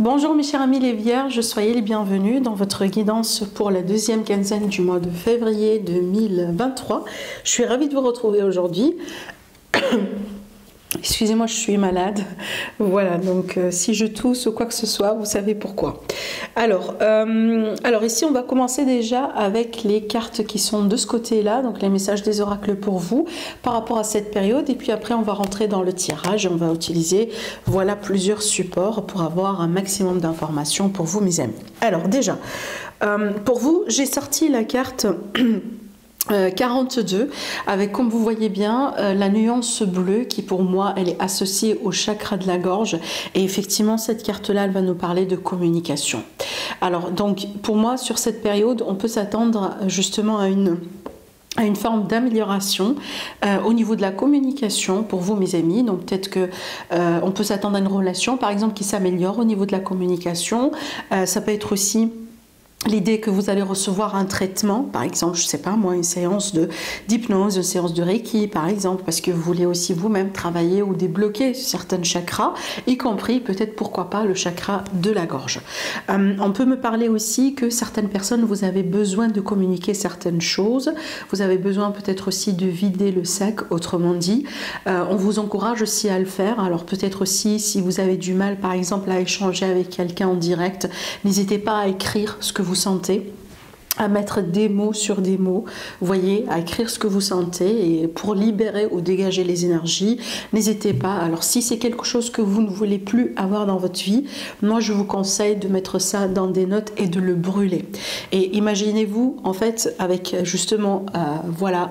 Bonjour mes chers amis les Vierges, soyez les bienvenus dans votre guidance pour la deuxième quinzaine du mois de février 2023. Je suis ravie de vous retrouver aujourd'hui. Excusez-moi, je suis malade. Voilà, donc si je tousse ou quoi que ce soit, vous savez pourquoi. Alors ici, on va commencer déjà avec les cartes qui sont de ce côté-là, donc les messages des oracles pour vous par rapport à cette période. Et puis après, on va rentrer dans le tirage. On va utiliser, voilà, plusieurs supports pour avoir un maximum d'informations pour vous, mes amis. Alors déjà, pour vous, j'ai sorti la carte 42 avec, comme vous voyez bien, la nuance bleue qui pour moi elle est associée au chakra de la gorge, et effectivement cette carte là elle va nous parler de communication. Alors donc pour moi sur cette période on peut s'attendre justement à une forme d'amélioration au niveau de la communication pour vous mes amis. Donc peut-être que on peut s'attendre à une relation par exemple qui s'améliore au niveau de la communication. Ça peut être aussi l'idée que vous allez recevoir un traitement, par exemple, je ne sais pas moi, une séance d'hypnose, une séance de Reiki, par exemple, parce que vous voulez aussi vous-même travailler ou débloquer certains chakras, y compris peut-être, pourquoi pas, le chakra de la gorge. On peut me parler aussi que certaines personnes, vous avez besoin de communiquer certaines choses, vous avez besoin peut-être aussi de vider le sac, autrement dit. On vous encourage aussi à le faire. Alors peut-être aussi, si vous avez du mal, par exemple, à échanger avec quelqu'un en direct, n'hésitez pas à écrire ce que vous sentez, à mettre des mots sur des mots, vous voyez, à écrire ce que vous sentez, et pour libérer ou dégager les énergies, n'hésitez pas. Alors si c'est quelque chose que vous ne voulez plus avoir dans votre vie, moi je vous conseille de mettre ça dans des notes et de le brûler. Et imaginez-vous en fait avec justement voilà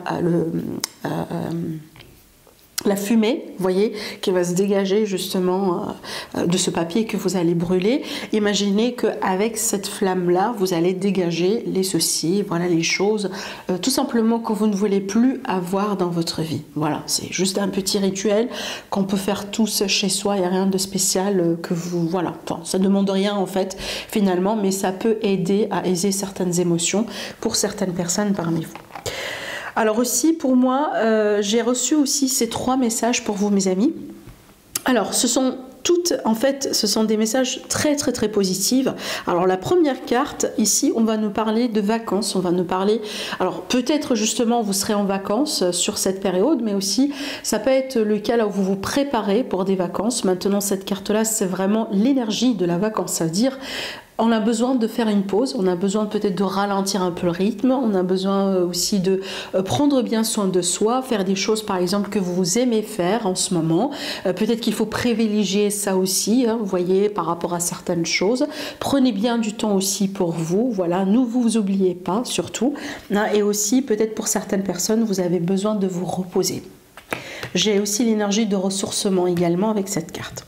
la fumée, vous voyez, qui va se dégager justement de ce papier que vous allez brûler. Imaginez qu'avec cette flamme-là, vous allez dégager les soucis, voilà, les choses, tout simplement que vous ne voulez plus avoir dans votre vie. Voilà, c'est juste un petit rituel qu'on peut faire tous chez soi. Il n'y a rien de spécial que vous... Voilà, enfin, ça ne demande rien en fait, finalement, mais ça peut aider à aiser certaines émotions pour certaines personnes parmi vous. Alors aussi, pour moi, j'ai reçu aussi ces 3 messages pour vous, mes amis. Alors, ce sont toutes, en fait, ce sont des messages très positifs. Alors, la première carte, ici, on va nous parler de vacances. On va nous parler... Alors, peut-être, justement, vous serez en vacances sur cette période, mais aussi, ça peut être le cas là où vous vous préparez pour des vacances. Maintenant, cette carte-là, c'est vraiment l'énergie de la vacance. C'est-à-dire... on a besoin de faire une pause, on a besoin peut-être de ralentir un peu le rythme, on a besoin aussi de prendre bien soin de soi, faire des choses par exemple que vous aimez faire en ce moment. Peut-être qu'il faut privilégier ça aussi, hein, vous voyez, par rapport à certaines choses. Prenez bien du temps aussi pour vous, voilà, ne vous oubliez pas surtout. Hein, et aussi peut-être pour certaines personnes, vous avez besoin de vous reposer. J'ai aussi l'énergie de ressourcement également avec cette carte.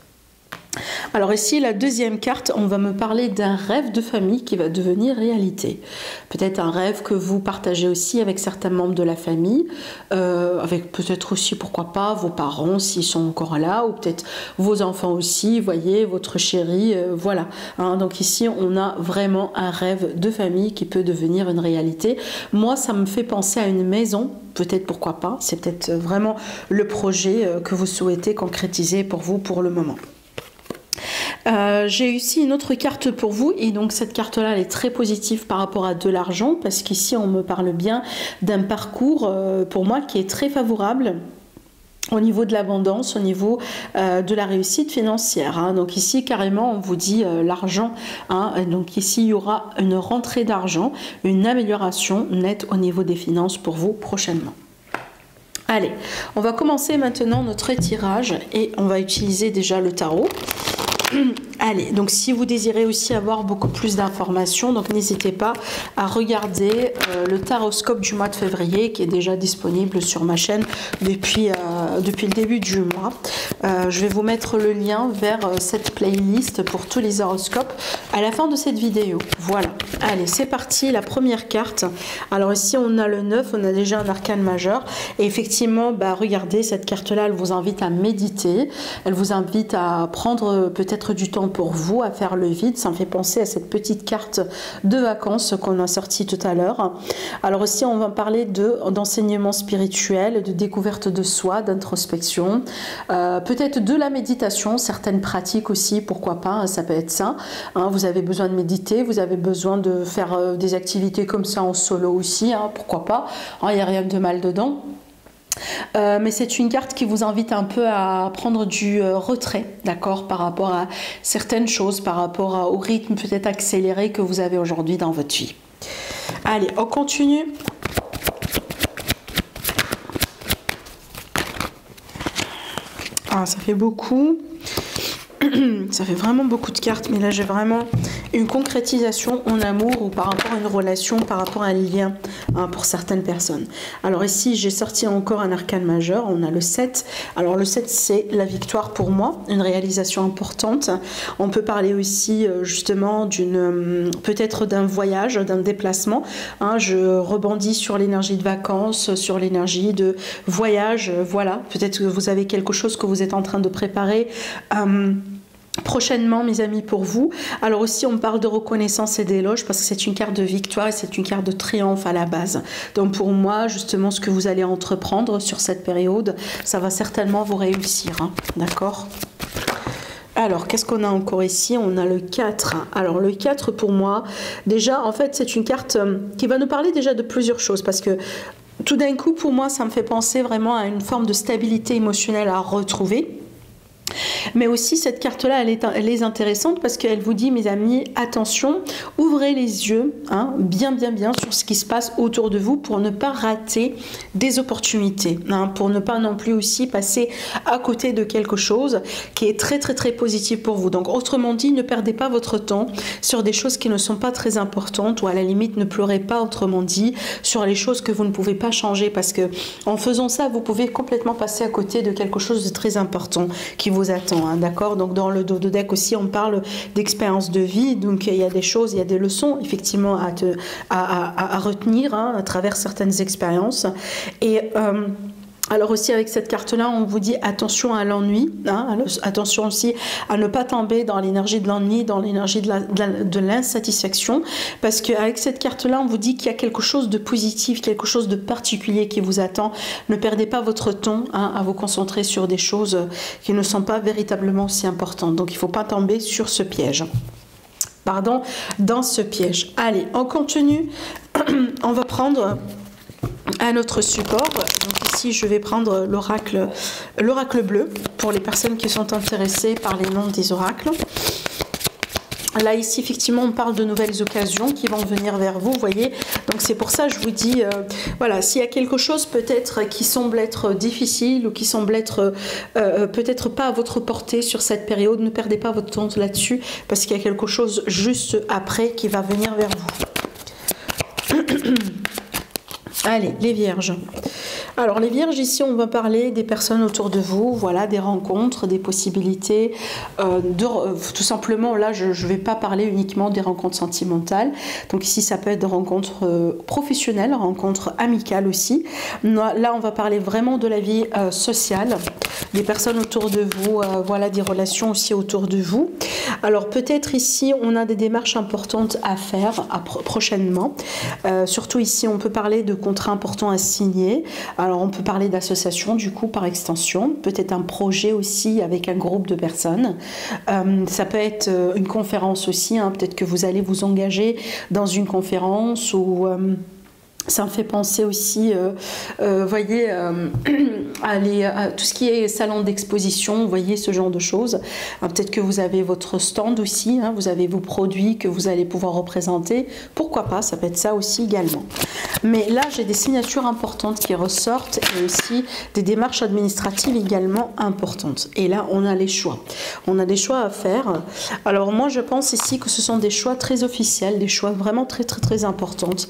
Alors ici, la deuxième carte, on va me parler d'un rêve de famille qui va devenir réalité. Peut-être un rêve que vous partagez aussi avec certains membres de la famille, avec peut-être aussi, pourquoi pas, vos parents s'ils sont encore là, ou peut-être vos enfants aussi, voyez, votre chéri, voilà. Hein, donc ici, on a vraiment un rêve de famille qui peut devenir une réalité. Moi, ça me fait penser à une maison, peut-être, pourquoi pas, c'est peut-être vraiment le projet que vous souhaitez concrétiser pour vous pour le moment. J'ai aussi une autre carte pour vous, et donc cette carte là elle est très positive par rapport à de l'argent, parce qu'ici on me parle bien d'un parcours pour moi qui est très favorable au niveau de l'abondance, au niveau de la réussite financière. Hein. Donc ici carrément on vous dit l'argent, hein. Donc ici il y aura une rentrée d'argent, une amélioration nette au niveau des finances pour vous prochainement. Allez, on va commencer maintenant notre tirage et on va utiliser déjà le tarot. Allez, donc si vous désirez aussi avoir beaucoup plus d'informations, donc n'hésitez pas à regarder le taroscope du mois de février qui est déjà disponible sur ma chaîne depuis le début du mois. Je vais vous mettre le lien vers cette playlist pour tous les horoscopes à la fin de cette vidéo. Voilà. Allez, c'est parti, la première carte. Alors ici, on a le 9, on a déjà un arcane majeur. Et effectivement, bah, regardez, cette carte-là, elle vous invite à méditer. Elle vous invite à prendre peut-être du temps pour vous, à faire le vide. Ça me fait penser à cette petite carte de vacances qu'on a sortie tout à l'heure. Alors aussi, on va parler d'enseignement spirituel, de découverte de soi, d'introspection. Peut-être de la méditation, certaines pratiques aussi, pourquoi pas, hein, ça peut être ça. Hein, vous avez besoin de méditer, vous avez besoin de faire des activités comme ça en solo aussi, hein, pourquoi pas, il n'y a rien de mal dedans. Mais c'est une carte qui vous invite un peu à prendre du retrait, d'accord, par rapport à certaines choses, par rapport au rythme peut-être accéléré que vous avez aujourd'hui dans votre vie. Allez, on continue. Ah, ça fait beaucoup. Ça fait vraiment beaucoup de cartes, mais là j'ai vraiment une concrétisation en amour ou par rapport à une relation, par rapport à un lien, hein, pour certaines personnes. Alors ici j'ai sorti encore un arcane majeur, on a le 7. Alors le 7 c'est la victoire pour moi, une réalisation importante. On peut parler aussi justement peut-être d'un voyage, d'un déplacement. Hein, je rebondis sur l'énergie de vacances, sur l'énergie de voyage, voilà. Peut-être que vous avez quelque chose que vous êtes en train de préparer. Prochainement, mes amis, pour vous. Alors aussi, on parle de reconnaissance et d'éloge parce que c'est une carte de victoire et c'est une carte de triomphe à la base. Donc pour moi, justement, ce que vous allez entreprendre sur cette période, ça va certainement vous réussir. Hein, d'accord ? Alors, qu'est-ce qu'on a encore ici? On a le 4. Alors, le 4, pour moi, déjà, en fait, c'est une carte qui va nous parler déjà de plusieurs choses parce que tout d'un coup, pour moi, ça me fait penser vraiment à une forme de stabilité émotionnelle à retrouver. Mais aussi cette carte-là, elle est intéressante parce qu'elle vous dit, mes amis, attention, ouvrez les yeux, hein, bien sur ce qui se passe autour de vous pour ne pas rater des opportunités, hein, pour ne pas non plus aussi passer à côté de quelque chose qui est très positif pour vous. Donc autrement dit, ne perdez pas votre temps sur des choses qui ne sont pas très importantes ou à la limite ne pleurez pas, autrement dit, sur les choses que vous ne pouvez pas changer parce que en faisant ça, vous pouvez complètement passer à côté de quelque chose de très important qui vous attend, hein, d'accord. Donc dans le dos de deck aussi on parle d'expérience de vie, donc il y a des choses, il y a des leçons effectivement à retenir, hein, à travers certaines expériences. Et alors aussi avec cette carte-là, on vous dit attention à l'ennui, hein, attention aussi à ne pas tomber dans l'énergie de l'ennui, dans l'énergie de l'insatisfaction, parce qu'avec cette carte-là, on vous dit qu'il y a quelque chose de positif, quelque chose de particulier qui vous attend. Ne perdez pas votre temps, hein, à vous concentrer sur des choses qui ne sont pas véritablement si importantes. Donc il ne faut pas tomber sur ce piège. Pardon, dans ce piège. Allez, on continue. On va prendre un autre support. Donc ici je vais prendre l'oracle bleu pour les personnes qui sont intéressées par les noms des oracles. Là ici effectivement on parle de nouvelles occasions qui vont venir vers vous, vous voyez. Donc c'est pour ça je vous dis, voilà, s'il y a quelque chose peut-être qui semble être difficile ou qui semble être peut-être pas à votre portée sur cette période, ne perdez pas votre temps là-dessus parce qu'il y a quelque chose juste après qui va venir vers vous. Allez, les vierges. Alors les vierges, ici on va parler des personnes autour de vous, voilà, des rencontres, des possibilités, tout simplement là je ne vais pas parler uniquement des rencontres sentimentales, donc ici ça peut être des rencontres professionnelles, rencontres amicales aussi. Là on va parler vraiment de la vie sociale, des personnes autour de vous, voilà, des relations aussi autour de vous. Alors peut-être ici on a des démarches importantes à faire prochainement, surtout ici on peut parler de contrats importants à signer. Alors on peut parler d'association du coup par extension, peut-être un projet aussi avec un groupe de personnes. Ça peut être une conférence aussi, hein, peut-être que vous allez vous engager dans une conférence ou... ça me fait penser aussi, voyez, à tout ce qui est salon d'exposition, vous voyez, ce genre de choses. Peut-être que vous avez votre stand aussi, hein, vous avez vos produits que vous allez pouvoir représenter. Pourquoi pas, ça peut être ça aussi également. Mais là, j'ai des signatures importantes qui ressortent et aussi des démarches administratives également importantes. Et là, on a les choix. On a des choix à faire. Alors moi, je pense ici que ce sont des choix très officiels, des choix vraiment très importantes.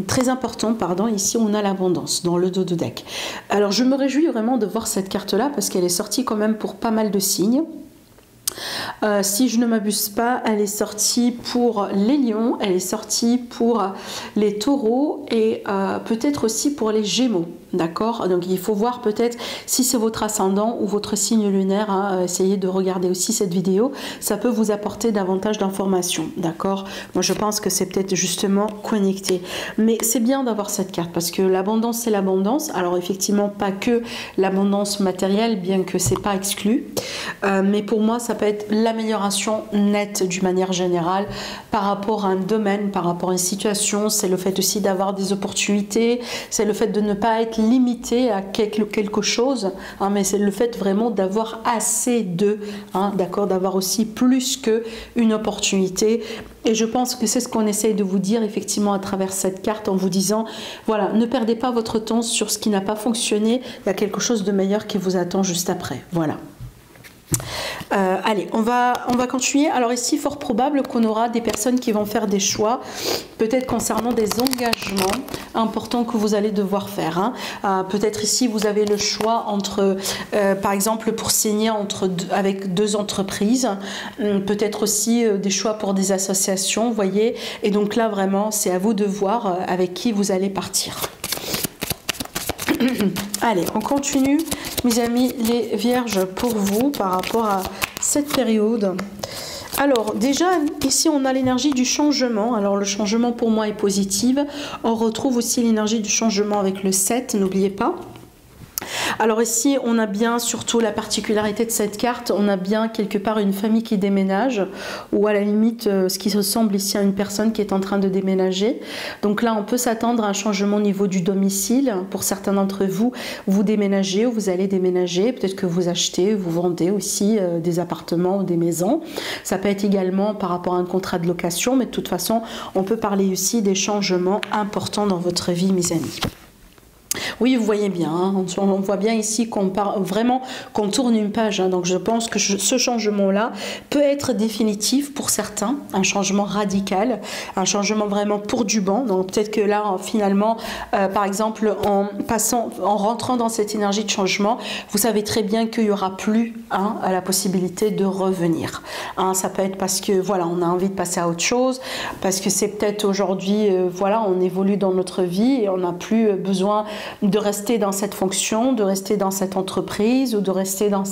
Très important, pardon, ici on a l'abondance dans le dos de deck. Alors je me réjouis vraiment de voir cette carte là parce qu'elle est sortie quand même pour pas mal de signes. Si je ne m'abuse pas, elle est sortie pour les lions, elle est sortie pour les taureaux et peut-être aussi pour les gémeaux. D'accord, donc il faut voir peut-être si c'est votre ascendant ou votre signe lunaire, hein, essayez de regarder aussi cette vidéo, ça peut vous apporter davantage d'informations, d'accord. Moi je pense que c'est peut-être justement connecté, mais c'est bien d'avoir cette carte parce que l'abondance c'est l'abondance, alors effectivement pas que l'abondance matérielle, bien que c'est pas exclu, mais pour moi ça peut être l'amélioration nette d'une manière générale par rapport à un domaine, par rapport à une situation, c'est le fait aussi d'avoir des opportunités, c'est le fait de ne pas être limité à quelque chose, hein, mais c'est le fait vraiment d'avoir assez de, hein, d'accord, d'avoir aussi plus qu'une opportunité. Et je pense que c'est ce qu'on essaye de vous dire effectivement à travers cette carte en vous disant, voilà, ne perdez pas votre temps sur ce qui n'a pas fonctionné, il y a quelque chose de meilleur qui vous attend juste après. Voilà. Allez, on va continuer. Alors ici, fort probable qu'on aura des personnes qui vont faire des choix, peut-être concernant des engagements importants que vous allez devoir faire. Hein. Peut-être ici, vous avez le choix entre, par exemple, pour signer avec deux entreprises, peut-être aussi des choix pour des associations, vous voyez. Et donc là, vraiment, c'est à vous de voir avec qui vous allez partir. Allez, on continue, mes amis, les vierges, pour vous, par rapport à cette période. Alors, déjà, ici, on a l'énergie du changement. Alors, le changement, pour moi, est positive. On retrouve aussi l'énergie du changement avec le 7, n'oubliez pas. Alors ici, on a bien, surtout la particularité de cette carte, on a bien quelque part une famille qui déménage, ou à la limite, ce qui ressemble ici à une personne qui est en train de déménager. Donc là, on peut s'attendre à un changement au niveau du domicile. Pour certains d'entre vous, vous déménagez ou vous allez déménager. Peut-être que vous achetez, vous vendez aussi des appartements ou des maisons. Ça peut être également par rapport à un contrat de location, mais de toute façon, on peut parler aussi des changements importants dans votre vie, mes amis. Oui, vous voyez bien, hein, on voit bien ici qu'on tourne une page. Hein, donc je pense que ce changement-là peut être définitif pour certains, un changement radical, un changement vraiment pour du bon. Donc peut-être que là, finalement, par exemple, en rentrant dans cette énergie de changement, vous savez très bien qu'il n'y aura plus la possibilité de revenir. Hein, ça peut être parce que voilà, on a envie de passer à autre chose, parce que c'est peut-être aujourd'hui, voilà, on évolue dans notre vie et on n'a plus besoin de rester dans cette fonction, de rester dans cette entreprise ou de rester dans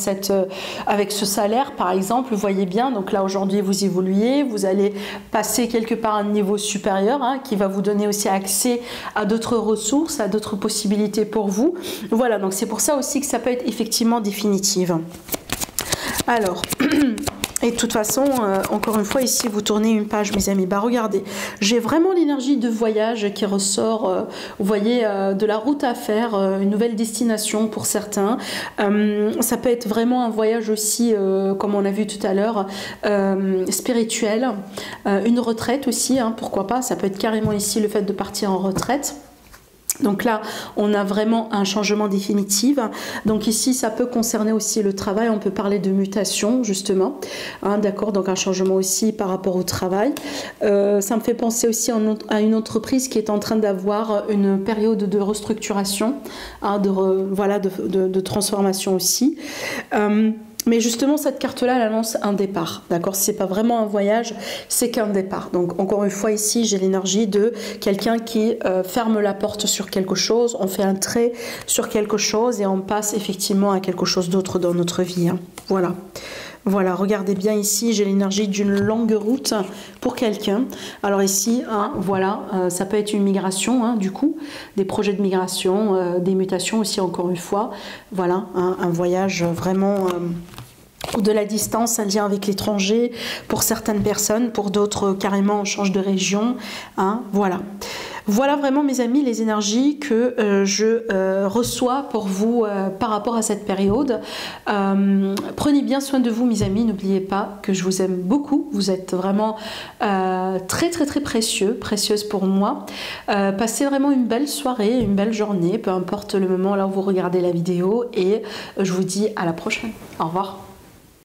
avec ce salaire par exemple, vous voyez bien. Donc là aujourd'hui vous évoluez, vous allez passer quelque part à un niveau supérieur, hein, qui va vous donner aussi accès à d'autres ressources, à d'autres possibilités pour vous. Voilà, donc c'est pour ça aussi que ça peut être effectivement définitive. Alors et de toute façon, encore une fois, ici, vous tournez une page, mes amis. Bah, regardez, j'ai vraiment l'énergie de voyage qui ressort, vous voyez, de la route à faire, une nouvelle destination pour certains. Ça peut être vraiment un voyage aussi, comme on a vu tout à l'heure, spirituel. Une retraite aussi, hein, pourquoi pas. Ça peut être carrément ici le fait de partir en retraite. Donc là, on a vraiment un changement définitif. Donc ici, ça peut concerner aussi le travail. On peut parler de mutation, justement. Hein, d'accord, donc un changement aussi par rapport au travail. Ça me fait penser aussi à une entreprise qui est en train d'avoir une période de restructuration, hein, de transformation aussi. Mais justement, cette carte-là, elle annonce un départ. D'accord, si ce n'est pas vraiment un voyage, c'est qu'un départ. Donc, encore une fois, ici, j'ai l'énergie de quelqu'un qui ferme la porte sur quelque chose, on fait un trait sur quelque chose et on passe effectivement à quelque chose d'autre dans notre vie. Hein. Voilà. Voilà, regardez bien ici, j'ai l'énergie d'une longue route pour quelqu'un. Alors ici, hein, voilà, ça peut être une migration, hein, du coup, des projets de migration, des mutations aussi, encore une fois. Voilà, hein, un voyage vraiment de la distance, un lien avec l'étranger pour certaines personnes, pour d'autres carrément on change de région. Hein, voilà. Voilà vraiment mes amis les énergies que je reçois pour vous par rapport à cette période. Prenez bien soin de vous mes amis, n'oubliez pas que je vous aime beaucoup, vous êtes vraiment très très très précieuse pour moi. Passez vraiment une belle soirée, une belle journée, peu importe le moment là où vous regardez la vidéo et je vous dis à la prochaine. Au revoir.